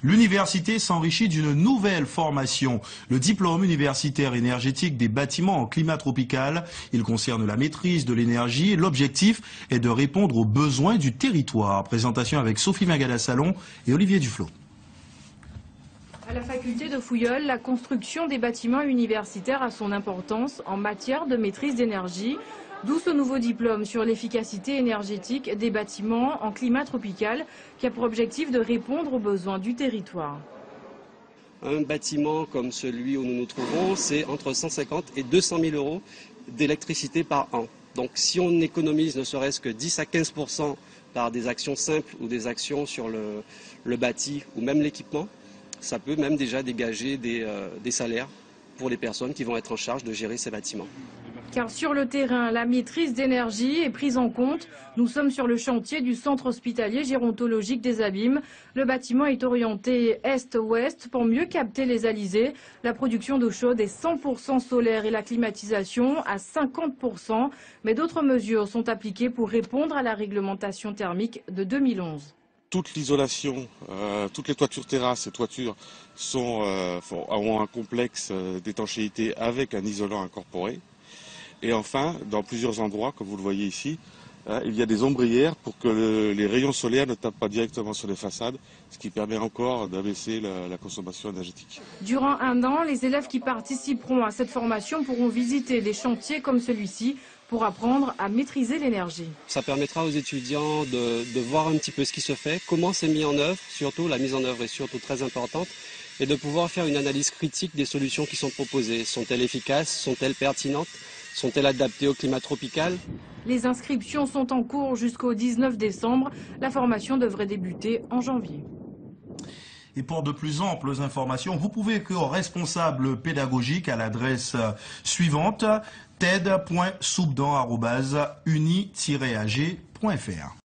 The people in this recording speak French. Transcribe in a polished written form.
L'université s'enrichit d'une nouvelle formation, le diplôme universitaire énergétique des bâtiments en climat tropical. Il concerne la maîtrise de l'énergie. L'objectif est de répondre aux besoins du territoire. Présentation avec Sophie Magala-Salon et Olivier Duflot. À la faculté de Fouilleul, la construction des bâtiments universitaires a son importance en matière de maîtrise d'énergie. D'où ce nouveau diplôme sur l'efficacité énergétique des bâtiments en climat tropical qui a pour objectif de répondre aux besoins du territoire. Un bâtiment comme celui où nous nous trouvons, c'est entre 150 et 200 000 euros d'électricité par an. Donc si on économise ne serait-ce que 10 à 15% par des actions simples ou des actions sur le bâti ou même l'équipement, ça peut même déjà dégager des salaires pour les personnes qui vont être en charge de gérer ces bâtiments. Car sur le terrain, la maîtrise d'énergie est prise en compte. Nous sommes sur le chantier du centre hospitalier gérontologique des Abîmes. Le bâtiment est orienté est-ouest pour mieux capter les alizés. La production d'eau chaude est 100% solaire et la climatisation à 50%. Mais d'autres mesures sont appliquées pour répondre à la réglementation thermique de 2011. Toute l'isolation, toutes les toitures terrasses et toitures ont un complexe d'étanchéité avec un isolant incorporé. Et enfin, dans plusieurs endroits, comme vous le voyez ici, il y a des ombrières pour que les rayons solaires ne tapent pas directement sur les façades, ce qui permet encore d'abaisser la consommation énergétique. Durant un an, les élèves qui participeront à cette formation pourront visiter des chantiers comme celui-ci pour apprendre à maîtriser l'énergie. Ça permettra aux étudiants de voir un petit peu ce qui se fait, comment c'est mis en œuvre, surtout la mise en œuvre est surtout très importante, et de pouvoir faire une analyse critique des solutions qui sont proposées. Sont-elles efficaces? Sont-elles pertinentes? Sont-elles adaptées au climat tropical? Les inscriptions sont en cours jusqu'au 19 décembre. La formation devrait débuter en janvier. Et pour de plus amples informations, vous pouvez écrire au responsable pédagogique à l'adresse suivante ted.soubdan@uni-ag.fr.